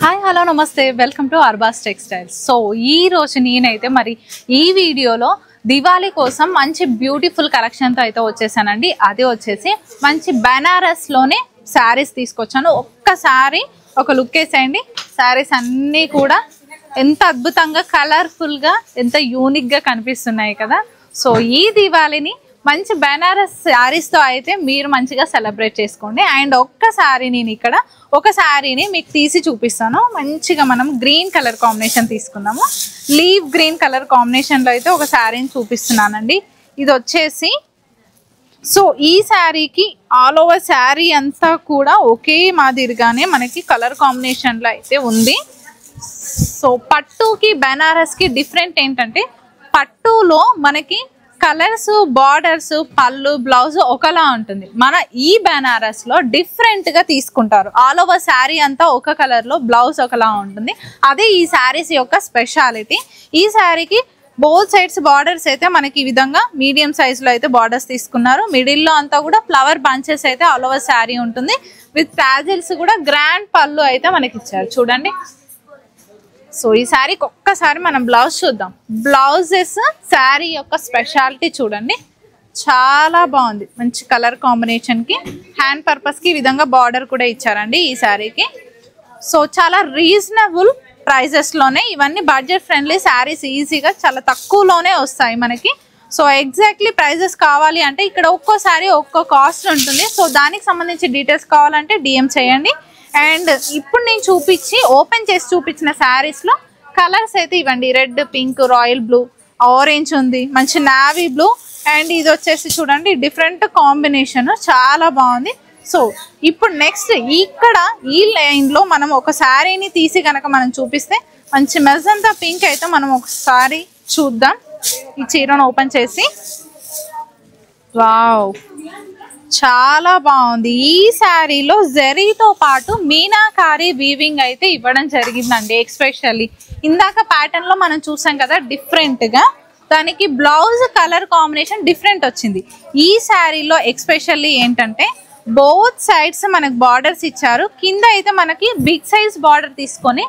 Hi hello నమస్తే welcome to Arbaz textiles. So ఈ రోజు నేనైతే మరి ఈ వీడియోలో దివాళీ కోసం మంచి బ్యూటిఫుల్ కలెక్షన్తో అయితే వచ్చేసానండి. అది వచ్చేసి మంచి బెనారస్లోనే శారీస్ తీసుకొచ్చాను. ఒక్కసారి ఒక లుక్ వేసేయండి. శారీస్ అన్నీ కూడా ఎంత అద్భుతంగా కలర్ఫుల్గా ఎంత యూనిక్గా కనిపిస్తున్నాయి కదా. సో ఈ దివాళీని మంచి బెనారస్ శారీస్తో అయితే మీరు మంచిగా సెలబ్రేట్ చేసుకోండి. అండ్ ఒక్కసారి నేను ఇక్కడ ఒక శారీని మీకు తీసి చూపిస్తాను. మంచిగా మనం గ్రీన్ కలర్ కాంబినేషన్ తీసుకుందాము. లీవ్ గ్రీన్ కలర్ కాంబినేషన్లో అయితే ఒక శారీని చూపిస్తున్నానండి. ఇది వచ్చేసి సో ఈ శారీకి ఆల్ ఓవర్ శారీ అంతా కూడా ఒకే మాదిరిగానే మనకి కలర్ కాంబినేషన్లో అయితే ఉంది. సో పట్టుకి బెనారస్కి డిఫరెంట్ ఏంటంటే పట్టులో మనకి కలర్స్ బార్డర్స్ పళ్ళు బ్లౌజ్ ఒకలా ఉంటుంది. మన ఈ బెనారస్ లో డిఫరెంట్ గా తీసుకుంటారు. ఆల్ ఓవర్ శారీ అంతా ఒక కలర్ లో బ్లౌజ్ ఒకలా ఉంటుంది. అదే ఈ శారీస్ యొక్క స్పెషాలిటీ. ఈ శారీకి బోత్ సైడ్స్ బార్డర్స్ అయితే మనకి ఈ విధంగా మీడియం సైజ్ లో అయితే బార్డర్స్ తీసుకున్నారు. మిడిల్ లో అంతా కూడా ఫ్లవర్ బంచెస్ అయితే ఆల్ ఓవర్ శారీ ఉంటుంది. విత్ టాజిల్స్ కూడా గ్రాండ్ పళ్ళు అయితే మనకి ఇచ్చారు చూడండి. సో ఈ శారీకి ఒక్కసారి మనం బ్లౌజ్ చూద్దాం. బ్లౌజెస్ శారీ యొక్క స్పెషాలిటీ చూడండి, చాలా బాగుంది. మంచి కలర్ కాంబినేషన్కి హ్యాండ్ పర్పస్కి ఈ విధంగా బార్డర్ కూడా ఇచ్చారండి ఈ శారీకి. సో చాలా రీజనబుల్ ప్రైజెస్లోనే ఇవన్నీ బడ్జెట్ ఫ్రెండ్లీ శారీస్ ఈజీగా చాలా తక్కువలోనే వస్తాయి మనకి. సో ఎగ్జాక్ట్లీ ప్రైజెస్ కావాలి అంటే ఇక్కడ ఒక్కో శారీ ఒక్కో కాస్ట్ ఉంటుంది. సో దానికి సంబంధించి డీటెయిల్స్ కావాలంటే డిఎం చేయండి. అండ్ ఇప్పుడు నేను ఓపెన్ చేసి చూపించిన శారీస్లో కలర్స్ అయితే ఇవ్వండి. Red, pink, royal blue, orange ఉంది, మంచి నావీ బ్లూ. అండ్ ఇది వచ్చేసి చూడండి డిఫరెంట్ కాంబినేషన్, చాలా బాగుంది. సో ఇప్పుడు నెక్స్ట్ ఇక్కడ ఈ లైన్లో మనం ఒక శారీని తీసి కనుక మనం చూపిస్తే మంచి మెజంతా పింక్ అయితే మనం ఒకసారి చూద్దాం. ఈ చీరను ఓపెన్ చేసి వావ్ చాలా బాగుంది. ఈ శారీలో జరీతో పాటు మీనాకారి వీవింగ్ అయితే ఇవ్వడం జరిగిందండి. ఎక్స్పెషల్లీ ఇందాక ప్యాటర్న్ లో మనం చూసాం కదా డిఫరెంట్ గా, దానికి బ్లౌజ్ కలర్ కాంబినేషన్ డిఫరెంట్ వచ్చింది. ఈ శారీలో ఎక్స్పెషల్లీ ఏంటంటే బోత్ సైడ్స్ మనకు బార్డర్స్ ఇచ్చారు. కింద అయితే మనకి బిగ్ సైజ్ బార్డర్ తీసుకొని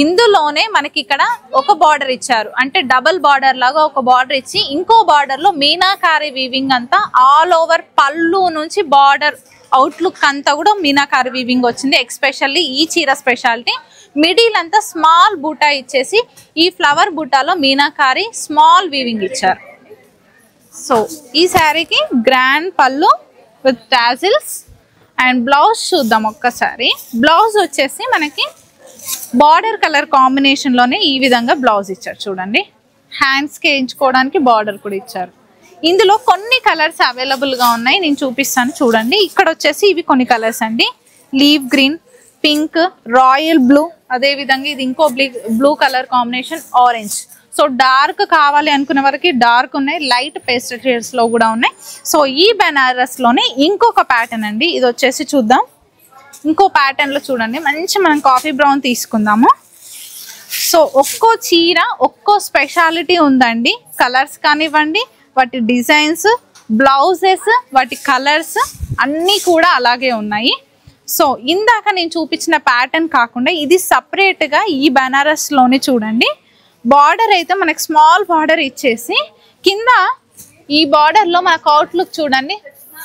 ఇందులోనే మనకి ఇక్కడ ఒక బార్డర్ ఇచ్చారు. అంటే డబుల్ బార్డర్ లాగా ఒక బార్డర్ ఇచ్చి ఇంకో బార్డర్ లో మీనాకారి వీవింగ్ అంతా ఆల్ ఓవర్ పళ్ళు నుంచి బార్డర్ అవుట్లుక్ అంతా కూడా మీనాకారి వీవింగ్ వచ్చింది. ఎక్స్పెషల్లీ ఈ చీర స్పెషాలిటీ మిడిల్ అంతా స్మాల్ బూటా ఇచ్చేసి ఈ ఫ్లవర్ బూటాలో మీనాకారి స్మాల్ వీవింగ్ ఇచ్చారు. సో ఈ శారీకి గ్రాండ్ పళ్ళు విత్ టాజిల్స్. అండ్ బ్లౌజ్ చూద్దాం ఒక్కసారి. బ్లౌజ్ వచ్చేసి మనకి బార్డర్ కలర్ కాంబినేషన్లోనే ఈ విధంగా బ్లౌజ్ ఇచ్చారు చూడండి. హ్యాండ్స్కి వేయించుకోవడానికి బార్డర్ కూడా ఇచ్చారు. ఇందులో కొన్ని కలర్స్ అవైలబుల్గా ఉన్నాయి, నేను చూపిస్తాను చూడండి. ఇక్కడ వచ్చేసి ఇవి కొన్ని కలర్స్ అండి. Leave green, pink, royal blue, అదేవిధంగా ఇది ఇంకో blue colour combination, orange. So dark కావాలి అనుకునే వరకు డార్క్ ఉన్నాయి, లైట్ పేస్టల్ షేడ్స్ లో కూడా ఉన్నాయి. సో ఈ బెనారస్ లోనే ఇంకొక ప్యాటర్న్ అండి. ఇది వచ్చేసి చూద్దాం. ఇంకో ప్యాటర్న్ లో చూడండి మంచి మనం కాఫీ బ్రౌన్ తీసుకుందాము. సో ఒక్కో చీర ఒక్కో స్పెషాలిటీ ఉందండి. కలర్స్ కానివ్వండి, వాటి డిజైన్స్, బ్లౌజెస్, వాటి కలర్స్ అన్నీ కూడా అలాగే ఉన్నాయి. సో ఇందాక నేను చూపించిన ప్యాటర్న్ కాకుండా ఇది సపరేట్గా ఈ బెనారస్ లోనే చూడండి. బార్డర్ అయితే మనకి స్మాల్ బార్డర్ ఇచ్చేసి కింద ఈ బార్డర్లో మనకు అవుట్లుక్ చూడండి.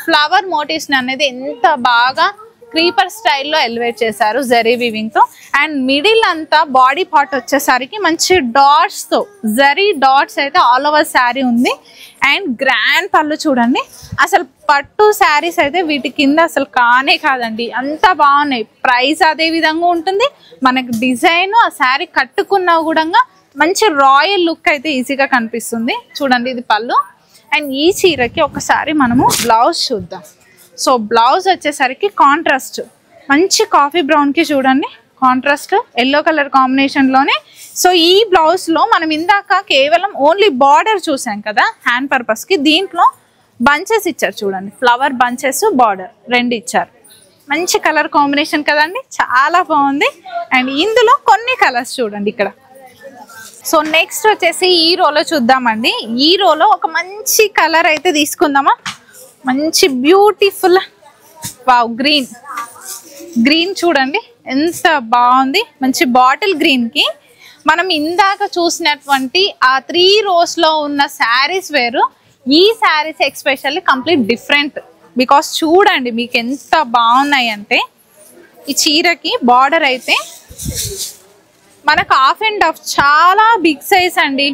ఫ్లవర్ మోటివ్స్ అనేది ఎంత బాగా క్రీపర్ స్టైల్లో ఎలివేట్ చేశారు జరీ వీవింగ్తో. అండ్ మిడిల్ అంతా బాడీ పార్ట్ వచ్చేసరికి మంచి డాట్స్తో జరీ డాట్స్ అయితే ఆల్ ఓవర్ శారీ ఉంది. అండ్ గ్రాండ్ పళ్ళు చూడండి. అసలు పట్టు శారీస్ అయితే వీటి కింద అసలు కానే కాదండి, అంత బాగున్నాయి. ప్రైస్ అదే విధంగా ఉంటుంది. మనకు డిజైన్ ఆ శారీ కట్టుకున్నా కూడా మంచి రాయల్ లుక్ అయితే ఈజీగా కనిపిస్తుంది చూడండి. ఇది పళ్ళు. అండ్ ఈ చీరకి ఒకసారి మనము బ్లౌజ్ చూద్దాం. సో బ్లౌజ్ వచ్చేసరికి కాంట్రాస్ట్ మంచి కాఫీ బ్రౌన్కి చూడండి కాంట్రాస్ట్ ఎల్లో కలర్ కాంబినేషన్లోనే. సో ఈ బ్లౌజ్లో మనం ఇందాక కేవలం ఓన్లీ బార్డర్ చూసాం కదా హ్యాండ్ పర్పస్కి, దీంట్లో బంచెస్ ఇచ్చారు చూడండి. ఫ్లవర్ బంచెస్ బార్డర్ రెండు ఇచ్చారు. మంచి కలర్ కాంబినేషన్ కదండి, చాలా బాగుంది. అండ్ ఇందులో కొన్ని కలర్స్ చూడండి ఇక్కడ. సో నెక్స్ట్ వచ్చేసి ఈ రోలో చూద్దామండి. ఈ రోలో ఒక మంచి కలర్ అయితే తీసుకుందామా. మంచి బ్యూటిఫుల్ వావ్ గ్రీన్ చూడండి ఎంత బాగుంది. మంచి బాటిల్ గ్రీన్ కి మనం ఇందాక చూసినటువంటి ఆ 3 rows లో ఉన్న శారీస్ వేరు, ఈ saris especially complete different. Because చూడండి మీకు ఎంత బాగున్నాయి అంటే, ఈ చీరకి బార్డర్ అయితే మనకు హాఫ్ అండ్ హాఫ్ చాలా బిగ్ సైజ్ అండి.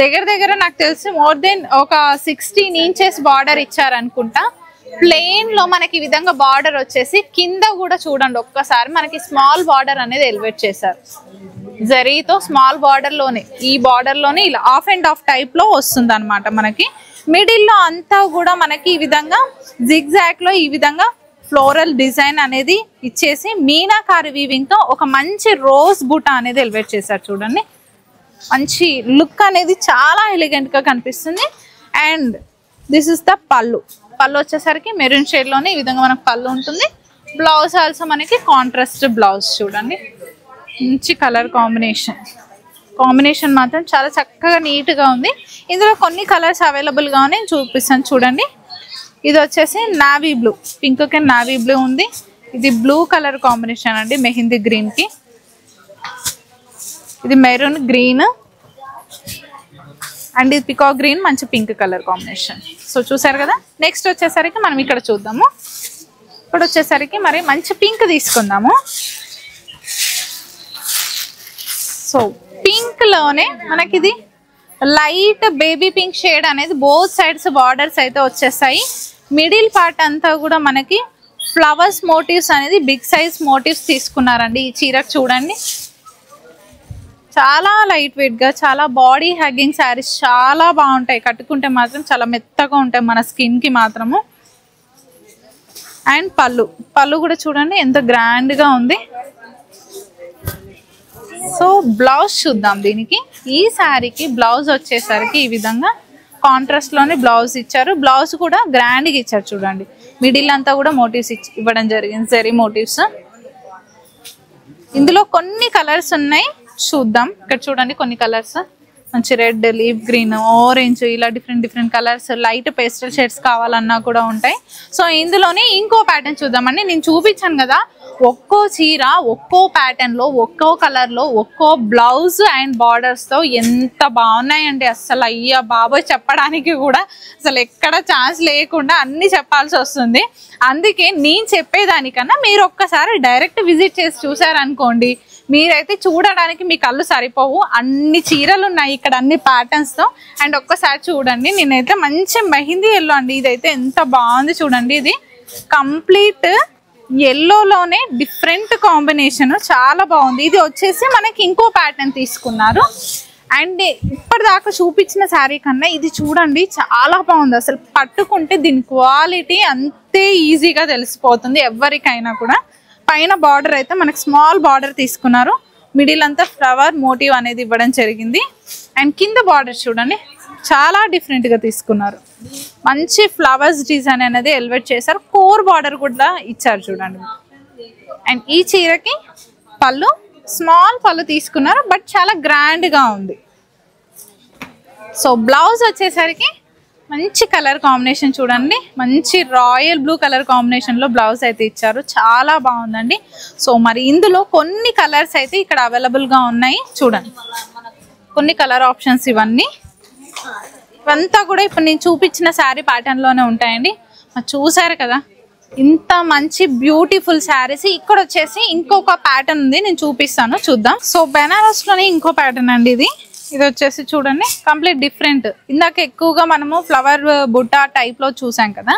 దగ్గర నాకు తెలిసి మోర్ దెన్ ఒక 16 inches బార్డర్ ఇచ్చారనుకుంటా. ప్లెయిన్ లో మనకి ఈ విధంగా బార్డర్ వచ్చేసి కింద కూడా చూడండి ఒక్కసారి మనకి స్మాల్ బార్డర్ అనేది ఎలివేట్ చేశారు. జరీతో స్మాల్ బార్డర్ లోనే, ఈ బార్డర్ లోనే ఇలా హాఫ్ అండ్ హాఫ్ టైప్ లో వస్తుంది అనమాట. మనకి మిడిల్ లో అంతా కూడా మనకి ఈ విధంగా జిగ్జాగ్ లో ఈ విధంగా ఫ్లోరల్ డిజైన్ అనేది ఇచ్చేసి మీనాకారి వీవింగ్ తో ఒక మంచి రోజ్ బూటా అనేది ఎలివేట్ చేశారు. చూడండి మంచి లుక్ అనేది చాలా ఎలిగెంట్ గా కనిపిస్తుంది. అండ్ దిస్ ఇస్ ద పళ్ళు. పళ్ళు వచ్చేసరికి మెరూన్ షేడ్ లోనే ఈ విధంగా మనకు పళ్ళు ఉంటుంది. బ్లౌజ్ ఆల్సో మనకి కాంట్రాస్ట్ బ్లౌజ్. చూడండి మంచి కలర్ కాంబినేషన్ మాత్రం చాలా చక్కగా నీట్ గా ఉంది. ఇందులో కొన్ని కలర్స్ అవైలబుల్ గా ఉన్నాయి, చూపిస్తాను చూడండి. ఇది వచ్చేసి నావీ బ్లూ, పింక్ కి నావీ బ్లూ ఉంది. ఇది బ్లూ కలర్ కాంబినేషన్ అండి, మెహందీ గ్రీన్ కి. ఇది మెరూన్ గ్రీన్ అండ్ ఇది పికాక్ గ్రీన్, మంచి పింక్ కలర్ కాంబినేషన్. సో చూసారు కదా. నెక్స్ట్ వచ్చేసరికి మనం ఇక్కడ చూద్దాము. ఇప్పుడు వచ్చేసరికి మరి మంచి పింక్ తీసుకుందాము. సో పింక్ లోనే మనకి ఇది లైట్ బేబీ పింక్ షేడ్ అనేది బోత్ సైడ్స్ బార్డర్స్ అయితే వచ్చేసాయి. మిడిల్ పార్ట్ అంతా కూడా మనకి ఫ్లవర్స్ మోటివ్స్ అనేది బిగ్ సైజ్ మోటివ్స్ తీసుకున్నారండి ఈ చీరకు. చూడండి చాలా లైట్ వెయిట్ గా, చాలా బాడీ హగ్గింగ్ శారీస్ చాలా బాగుంటాయి. కట్టుకుంటే మాత్రం చాలా మెత్తగా ఉంటాయి మన స్కిన్ కి మాత్రము. అండ్ పళ్ళు కూడా చూడండి ఎంత గ్రాండ్ గా ఉంది. సో బ్లౌజ్ చూద్దాం దీనికి. ఈ శారీకి బ్లౌజ్ వచ్చేసరికి ఈ విధంగా కాంట్రాస్ట్ లోనే బ్లౌజ్ ఇచ్చారు. బ్లౌజ్ కూడా గ్రాండ్ గా ఇచ్చారు. చూడండి మిడిల్ అంతా కూడా మోటివ్స్ ఇవ్వడం జరిగింది, జరీ మోటివ్స్. ఇందులో కొన్ని కలర్స్ ఉన్నాయి, చూద్దాం. ఇక్కడ చూడండి కొన్ని కలర్స్, మంచి రెడ్, లీఫ్ గ్రీన్, ఆరెంజ్, ఇలా different colours, light pastel shades కావాలన్నా కూడా ఉంటాయి. సో ఇందులోనే ఇంకో ప్యాటర్న్ చూద్దామండి. నేను చూపించాను కదా, ఒక్కో చీర ఒక్కో ప్యాటర్న్ లో, ఒక్కో కలర్ లో, ఒక్కో బ్లౌజ్ అండ్ బార్డర్స్ తో ఎంత బాగున్నాయండి. అసలు అయ్యా బాబోయ్ చెప్పడానికి కూడా అసలు ఎక్కడ ఛాన్స్ లేకుండా అన్ని చెప్పాల్సి వస్తుంది. అందుకే నేను చెప్పేదానికన్నా మీరు ఒక్కసారి డైరెక్ట్ విజిట్ చేసి చూసారనుకోండి, మీరైతే చూడడానికి మీ కళ్ళు సరిపోవు. అన్ని చీరలు ఉన్నాయి ఇక్కడ, అన్ని ప్యాటర్న్స్ తో. అండ్ ఒక్కసారి చూడండి, నేనైతే మంచి మెహందీ ఎల్లో అండి, ఇదైతే ఎంత బాగుంది చూడండి. ఇది కంప్లీట్ ఎల్లోలోనే డిఫరెంట్ కాంబినేషన్, చాలా బాగుంది. ఇది వచ్చేసి మనకి ఇంకో ప్యాటర్న్ తీసుకున్నారు. అండ్ ఇప్పటిదాకా చూపించిన శారీ కన్నా ఇది చూడండి చాలా బాగుంది. అసలు పట్టుకుంటే దీని క్వాలిటీ అంతే ఈజీగా తెలిసిపోతుంది ఎవరికైనా కూడా. పైన బార్డర్ అయితే మనకి స్మాల్ బార్డర్ తీసుకున్నారు, మిడిల్ అంతా ఫ్లవర్ మోటివ్ అనేది ఇవ్వడం జరిగింది. అండ్ కింద బార్డర్ చూడండి చాలా డిఫరెంట్ గా తీసుకున్నారు, మంచి ఫ్లవర్స్ డిజైన్ అనేది ఎలివేట్ చేశారు. కోర్ బార్డర్ కూడా ఇచ్చారు చూడండి. అండ్ ఈ చీరకి పళ్ళు స్మాల్ పళ్ళు తీసుకున్నారు, బట్ చాలా గ్రాండ్ గా ఉంది. సో బ్లౌజ్ వచ్చేసరికి మంచి కలర్ కాంబినేషన్ చూడండి, మంచి రాయల్ బ్లూ కలర్ కాంబినేషన్ లో బ్లౌజ్ అయితే ఇచ్చారు, చాలా బాగుందండి. సో మరి ఇందులో కొన్ని కలర్స్ అయితే ఇక్కడ అవైలబుల్ గా ఉన్నాయి. చూడండి కొన్ని కలర్ ఆప్షన్స్, ఇవంతా కూడా ఇప్పుడు నేను చూపించిన శారీ ప్యాటర్న్ లోనే ఉంటాయండి. చూసారు కదా ఇంత మంచి బ్యూటిఫుల్ శారీస్. ఇక్కడ వచ్చేసి ఇంకొక ప్యాటర్న్ ఉంది, నేను చూపిస్తాను, చూద్దాం. సో బెనారస్ లోనే ఇంకో ప్యాటర్న్ అండి ఇది. ఇది వచ్చేసి చూడండి కంప్లీట్ డిఫరెంట్. ఇందాక ఎక్కువగా మనము ఫ్లవర్ బుట్ట టైప్ లో చూసాం కదా,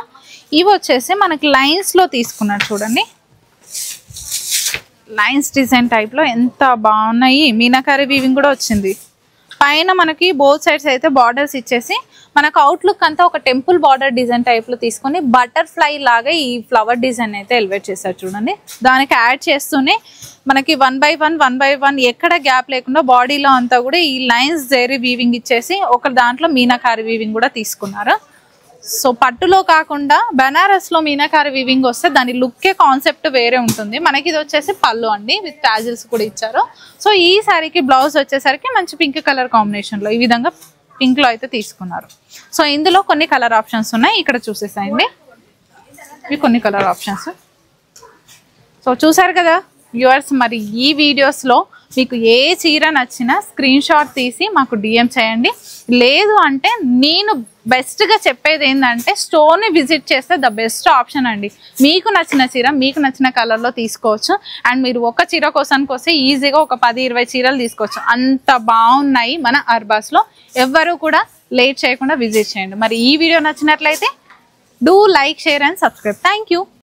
ఇవి వచ్చేసి మనకి లైన్స్ లో తీసుకున్నారు. చూడండి లైన్స్ డిజైన్ టైప్ లో ఎంత బాగున్నాయి. మీనాకారి వీవింగ్ కూడా వచ్చింది. పైన మనకి బోత్ సైడ్స్ అయితే బార్డర్స్ ఇచ్చేసి మనకు అవుట్లుక్ అంతా ఒక టెంపుల్ బార్డర్ డిజైన్ టైప్ లో తీసుకొని బటర్ఫ్లై లాగా ఈ ఫ్లవర్ డిజైన్ అయితే ఎలివేట్ చేశారు చూడండి. దానికి యాడ్ చేస్తూనే మనకి 1 by 1 ఎక్కడ గ్యాప్ లేకుండా బాడీలో అంతా కూడా ఈ లైన్స్ జరీ వీవింగ్ ఇచ్చేసి ఒక దాంట్లో మీనాకారి వీవింగ్ కూడా తీసుకున్నారు. సో పట్టులో కాకుండా బనారస్ లో మీనాకారి వీవింగ్ వస్తే దాని లుక్కే కాన్సెప్ట్ వేరే ఉంటుంది. మనకి ఇది వచ్చేసి పళ్ళు అండి, విత్ టాజిల్స్ కూడా ఇచ్చారు. సో ఈ సారీకి బ్లౌజ్ వచ్చేసరికి మంచి పింక్ కలర్ కాంబినేషన్ లో ఈ విధంగా పింక్ లో అయితే తీసుకున్నారు. సో ఇందులో కొన్ని కలర్ ఆప్షన్స్ ఉన్నాయి, ఇక్కడ చూసేసాయండి. ఇవి కొన్ని కలర్ ఆప్షన్స్. సో చూసారు కదా వ్యూవర్స్ మరి ఈ వీడియోస్లో మీకు ఏ చీర నచ్చినా స్క్రీన్ షాట్ తీసి మాకు డిఎం చేయండి. లేదు అంటే నేను బెస్ట్గా చెప్పేది ఏంటంటే స్టోర్ని విజిట్ చేస్తే ద బెస్ట్ ఆప్షన్ అండి. మీకు నచ్చిన చీర మీకు నచ్చిన కలర్లో తీసుకోవచ్చు. అండ్ మీరు ఒక చీర కోసానికి వస్తే ఈజీగా ఒక 10-20 చీరలు తీసుకోవచ్చు. అంత బాగున్నాయి మన అర్బాస్లో. ఎవ్వరూ కూడా లేట్ చేయకుండా విజిట్ చేయండి. మరి ఈ వీడియో నచ్చినట్లయితే do like, share and subscribe. Thank you.